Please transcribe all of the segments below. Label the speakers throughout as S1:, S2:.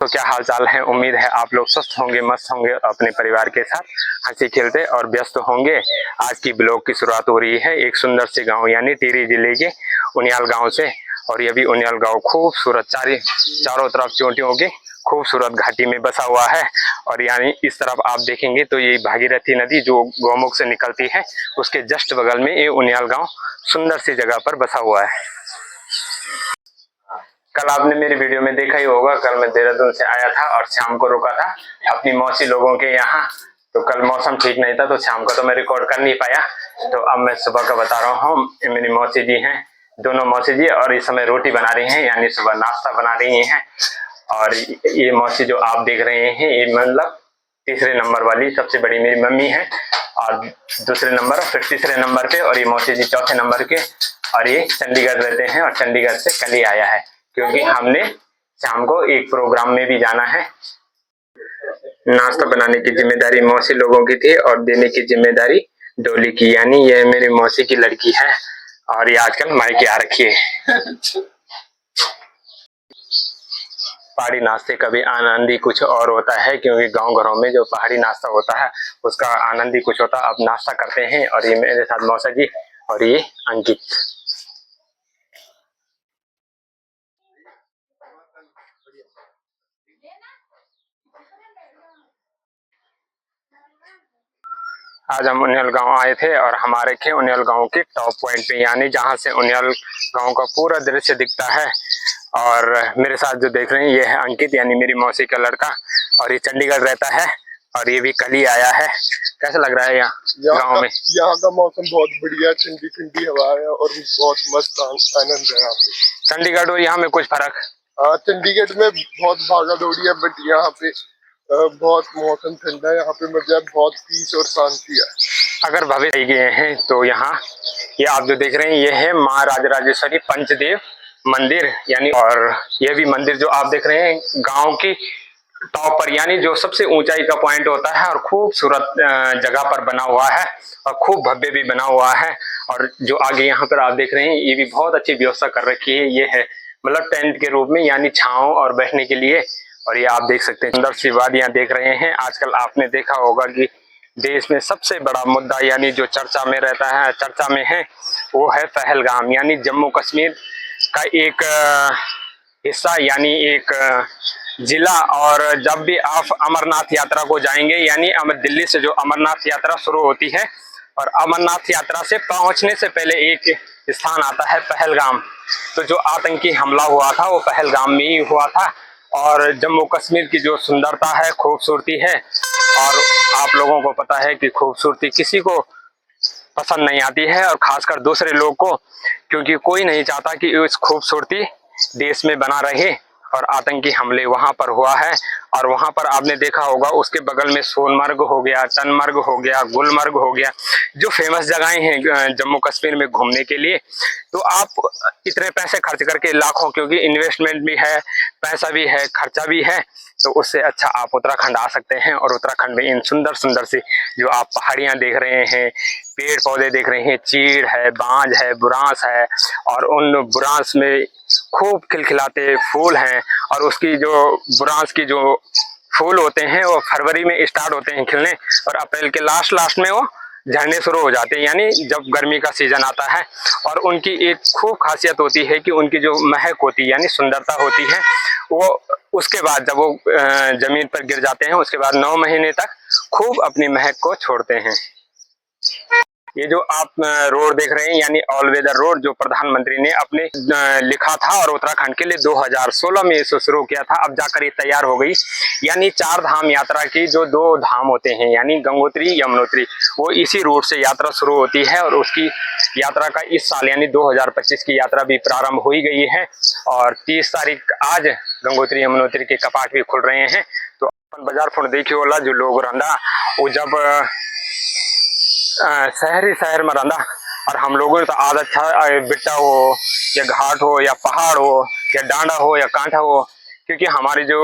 S1: तो क्या हाल चाल है। उम्मीद है आप लोग स्वस्थ होंगे, मस्त होंगे, अपने परिवार के साथ हंसी खेलते और व्यस्त होंगे। आज की ब्लॉग की शुरुआत हो रही है एक सुंदर से गांव यानी टिहरी जिले के उनियाल गांव से। और ये भी उनियाल गांव खूबसूरत चारों तरफ चोटियों के खूबसूरत घाटी में बसा हुआ है। और यानी इस तरफ आप देखेंगे तो ये भागीरथी नदी जो गौमुख से निकलती है उसके जस्ट बगल में ये उनियाल गांव सुंदर सी जगह पर बसा हुआ है। कल आपने मेरी वीडियो में देखा ही होगा, कल मैं देहरादून से आया था और शाम को रुका था अपनी मौसी लोगों के यहाँ। तो कल मौसम ठीक नहीं था तो शाम को तो मैं रिकॉर्ड कर नहीं पाया। तो अब मैं सुबह का बता रहा हूँ। मेरी मौसी जी हैं, दोनों मौसी जी, और इस समय रोटी बना रही हैं यानी सुबह नाश्ता बना रही हैं। और ये मौसी जो आप देख रहे हैं ये मतलब तीसरे नंबर वाली सबसे बड़ी मेरी मम्मी है, और दूसरे नंबर फिर तीसरे नंबर पे, और ये मौसी जी चौथे नंबर के। और ये चंडीगढ़ रहते हैं और चंडीगढ़ से कल ही आया है क्योंकि हमने शाम को एक प्रोग्राम में भी जाना है। नाश्ता बनाने की जिम्मेदारी मौसी लोगों की थी और देने की जिम्मेदारी डोली की, यानी ये मेरी मौसी की लड़की है और ये आजकल मायके आ रखी है। पहाड़ी नाश्ते का भी आनंद ही कुछ और होता है क्योंकि गांव घरों में जो पहाड़ी नाश्ता होता है उसका आनंद ही कुछ होता है। अब नाश्ता करते हैं और ये मेरे साथ मौसा जी और ये अंकित। आज हम उनियाल गांव आए थे और हमारे थे उनियाल गांव के टॉप पॉइंट पे, यानी जहां से उनियाल गांव का पूरा दृश्य दिखता है। और मेरे साथ जो देख रहे हैं ये है अंकित यानी मेरी मौसी का लड़का, और ये चंडीगढ़ रहता है और ये भी कल ही आया है। कैसा लग रहा है यहाँ गाँव में?
S2: यहाँ का मौसम बहुत बढ़िया, ठंडी ठंडी हवा है और बहुत मस्त आनंद है यहाँ पे।
S1: चंडीगढ़ और यहाँ में कुछ फर्क?
S2: हाँ, चंडीगढ़ में बहुत भागा दौड़ी है बट यहाँ पे बहुत मौसम ठंडा है। यहाँ पे मतलब बहुत पीस और शांति है।
S1: अगर भव्य गए हैं तो यहाँ ये आप जो देख रहे हैं ये है माँ राजराजेश्वरी पंचदेव मंदिर यानी, और ये भी मंदिर जो आप देख रहे हैं गांव की टॉप पर यानी जो सबसे ऊंचाई का पॉइंट होता है और खूबसूरत जगह पर बना हुआ है और खूब भव्य भी बना हुआ है। और जो आगे यहाँ पर आप देख रहे हैं ये भी बहुत अच्छी व्यवस्था कर रखी है। ये है मतलब टेंट के रूप में यानी छांव और बैठने के लिए। और ये आप देख सकते हैं सुंदर सी वादियां देख रहे हैं। आजकल आपने देखा होगा कि देश में सबसे बड़ा मुद्दा यानी जो चर्चा में रहता है, चर्चा में है, वो है पहलगाम यानी जम्मू कश्मीर का एक हिस्सा यानी एक जिला। और जब भी आप अमरनाथ यात्रा को जाएंगे यानी दिल्ली से जो अमरनाथ यात्रा शुरू होती है और अमरनाथ यात्रा से पहुंचने से पहले एक स्थान आता है पहलगाम। तो जो आतंकी हमला हुआ था वो पहलगाम में ही हुआ था। और जम्मू कश्मीर की जो सुंदरता है, खूबसूरती है, और आप लोगों को पता है कि खूबसूरती किसी को पसंद नहीं आती है और खासकर दूसरे लोग को, क्योंकि कोई नहीं चाहता कि इस खूबसूरती देश में बना रहे। और आतंकी हमले वहां पर हुआ है और वहां पर आपने देखा होगा उसके बगल में सोनमर्ग हो गया, टनमर्ग हो गया, गुलमर्ग हो गया, जो फेमस जगहें हैं जम्मू कश्मीर में घूमने के लिए। तो आप इतने पैसे खर्च करके लाखों, क्योंकि इन्वेस्टमेंट भी है, पैसा भी है, खर्चा भी है, तो उससे अच्छा आप उत्तराखंड आ सकते हैं। और उत्तराखंड में इन सुंदर सुंदर सी जो आप पहाड़ियां देख रहे हैं, पेड़ पौधे देख रहे हैं, चीड़ है, बांज है, बुरांस है, और उन बुरांस में खूब खिलखिलाते फूल हैं। और उसकी जो बुरांस की जो फूल होते हैं वो फरवरी में स्टार्ट होते हैं खिलने और अप्रैल के लास्ट में वो झड़ने शुरू हो जाते हैं यानी जब गर्मी का सीजन आता है। और उनकी एक खूब खासियत होती है कि उनकी जो महक होती है यानी सुंदरता होती है वो उसके बाद जब वो जमीन पर गिर जाते हैं उसके बाद 9 महीने तक खूब अपनी महक को छोड़ते हैं। ये जो आप रोड देख रहे हैं यानी ऑल वेदर रोड जो प्रधानमंत्री ने अपने लिखा था और उत्तराखंड के लिए 2016 में इसे शुरू किया था, अब जाकर ये तैयार हो गई। यानी 4 धाम यात्रा की जो 2 धाम होते हैं यानी गंगोत्री यमुनोत्री, वो इसी रूट से यात्रा शुरू होती है। और उसकी यात्रा का इस साल यानी 2025 की यात्रा भी प्रारंभ हो गई है और 30 तारीख आज गंगोत्री यमुनोत्री के कपाट भी खुल रहे हैं। तो अपन बाजार फोन देखिए वाला जो लोग रहा वो जब शहर में रहना, और हम लोगों ने तो आदत था बिट्टा हो या घाट हो या पहाड़ हो या डांडा हो या कांठा हो, क्योंकि हमारी जो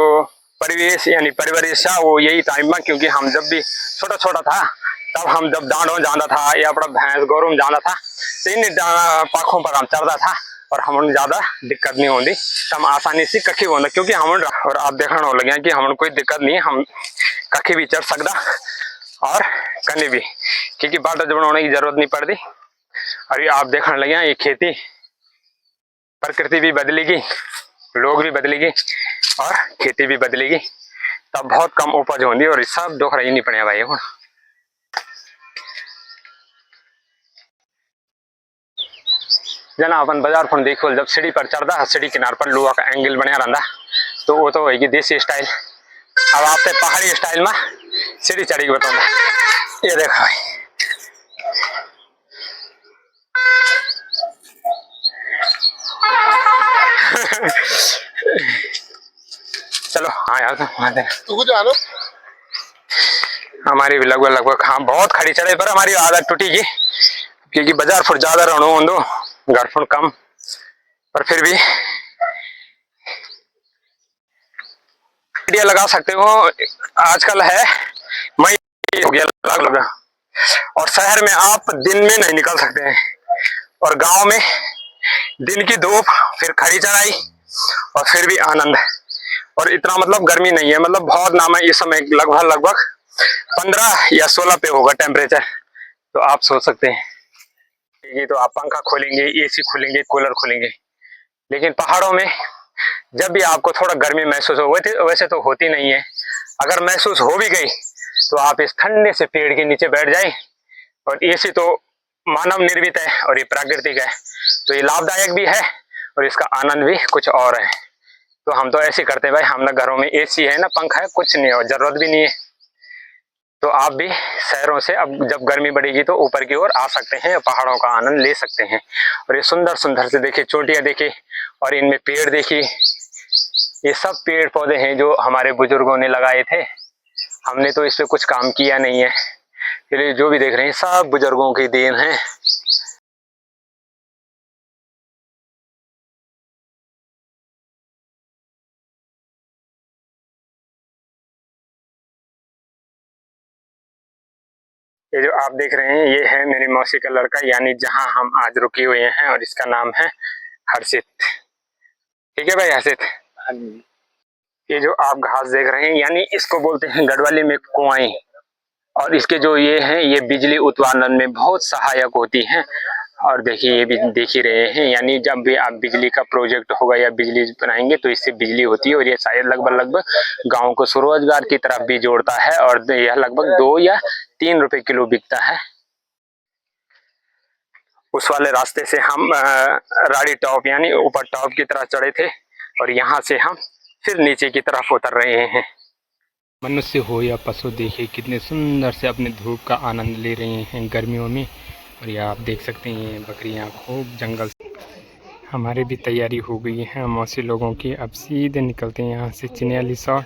S1: परिवेश यानी परिवेश वो यही टाइम में, क्योंकि हम जब भी छोटा छोटा था तब हम जब डांडों जाना था या अपना भैंस गौरों में जाना था तो इन पाखों पर हम चढ़ता था और हम ज्यादा दिक्कत नहीं होती, हम आसानी से कखी होना, क्योंकि हम और आप देखना हो लगे कि हम कोई दिक्कत नहीं, हम कखी भी चढ़ सकता और कहीं भी, क्योंकि बाटा बनाने की जरूरत नहीं पड़ती। और ये आप देखने लगे ये खेती, प्रकृति भी बदलेगी, लोग भी बदलेगी और खेती भी बदलेगी, तब बहुत कम उपज होगी और सब दुख रही नहीं पड़े भाई। हूँ जना अपन बाजार फोन देखो, जब सीढ़ी पर चढ़ता सीढ़ी किनार पर लोहा का एंगल बनया रहता, तो वो तो होगी देसी स्टाइल। अब आपने पहाड़ी स्टाइल में सीढ़ी चढ़ी बताऊंगा, ये देखो भाई। चलो हाँ यार
S2: तू जानो
S1: हमारी भी लगभग हाँ बहुत खड़ी चढ़े, पर हमारी आदत टूटेगी, क्योंकि बाजार फुट ज्यादा रहना हो, घर फुट कम, पर फिर भी लगा सकते हो। आजकल है मई हो गया लगभग, और शहर में आप दिन में नहीं निकल सकते हैं, और गांव में दिन की धूप, फिर खड़ी चढ़ाई और फिर भी आनंद। और इतना मतलब गर्मी नहीं है, मतलब बहुत नाम है इस समय, लगभग 15 या 16 पे होगा टेम्परेचर। तो आप सोच सकते हैं, ये तो आप पंखा खोलेंगे, एसी खोलेंगे, कूलर खोलेंगे, लेकिन पहाड़ों में जब भी आपको थोड़ा गर्मी महसूस हो, वैसे तो होती नहीं है, अगर महसूस हो भी गई तो आप इस ठंडे से पेड़ के नीचे बैठ जाए। और एसी तो मानव निर्मित है और ये प्राकृतिक है, तो ये लाभदायक भी है और इसका आनंद भी कुछ और है। तो हम तो ऐसे करते हैं भाई, हम ना घरों में एसी है ना पंखा है, कुछ नहीं है और जरूरत भी नहीं है। तो आप भी शहरों से अब जब गर्मी बढ़ेगी तो ऊपर की ओर आ सकते हैं, पहाड़ों का आनंद ले सकते हैं। और ये सुंदर सुंदर से देखिए चोटियां देखिए, और इनमें पेड़ देखिए, ये सब पेड़ पौधे हैं जो हमारे बुजुर्गों ने लगाए थे, हमने तो इस पे कुछ काम किया नहीं है। फिर जो भी देख रहे हैं सब बुजुर्गों की देन है। ये जो आप देख रहे हैं ये है मेरी मौसी का लड़का, यानी जहां हम आज रुके हुए हैं, और इसका नाम है हर्षित। ठीक है भाई हर्षित। ये जो आप घास देख रहे हैं, यानी इसको बोलते हैं गढ़वाली में कुआई, और इसके जो ये हैं ये बिजली उत्पादन में बहुत सहायक होती हैं। और देखिए ये भी देख ही रहे हैं, यानी जब भी आप बिजली का प्रोजेक्ट होगा या बिजली बनाएंगे तो इससे बिजली होती है, और ये शायद लगभग गांव को स्वरोजगार की तरफ भी जोड़ता है, और यह लगभग 2 या 3 रुपए किलो बिकता है। उस वाले रास्ते से हम राड़ी टॉप यानी ऊपर टॉप की तरफ चढ़े थे, और यहाँ से हम फिर नीचे की तरफ उतर रहे हैं। मनुष्य हो या पशु, देखिए कितने सुंदर से अपने धूप का आनंद ले रहे हैं गर्मियों में। और ये आप देख सकते हैं ये बकरियां खूब जंगल। हमारी भी तैयारी हो गई है मौसी लोगों की, अब सीधे निकलते हैं यहाँ से चिन्याली सौड़।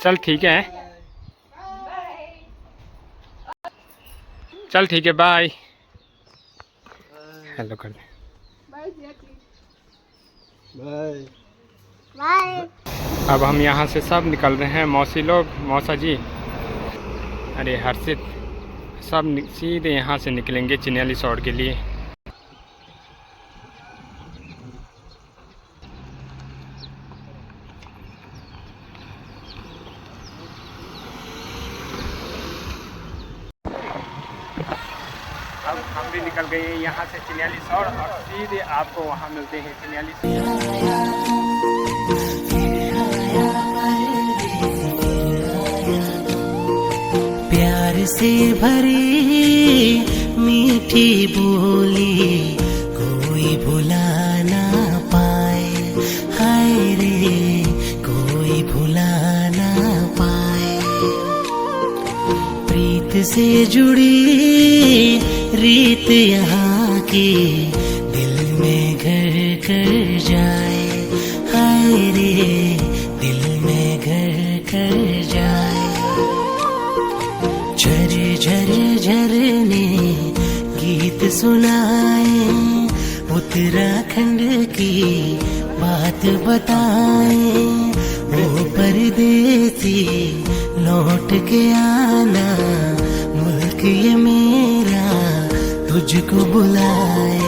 S1: चल ठीक है, चल ठीक है, बाय। हेलो कर दे, बाय बाय। अब हम यहाँ से सब निकल रहे हैं, मौसी लोग, मौसा जी, अरे हर्षित, सब सीधे यहाँ से निकलेंगे चिन्याली सौड़ के लिए। अब हम भी निकल गए यहाँ से चिन्याली सौड़, और सीधे आपको वहाँ मिलते हैं चिन्याली सौड़।
S3: प्यार से भरी मीठी बोली कोई भुला ना पाए, हाय रे कोई भुला ना पाए। प्रीत से जुड़ी रीत यहाँ की दिल में घर कर जाए, हाय रे दिल में घर कर जाए। झर झर झरने गीत सुनाए, उत्तराखंड की बात बताए। वो परदेसी लौट के आना, मुल्क ये मेरा तुझको बुलाए।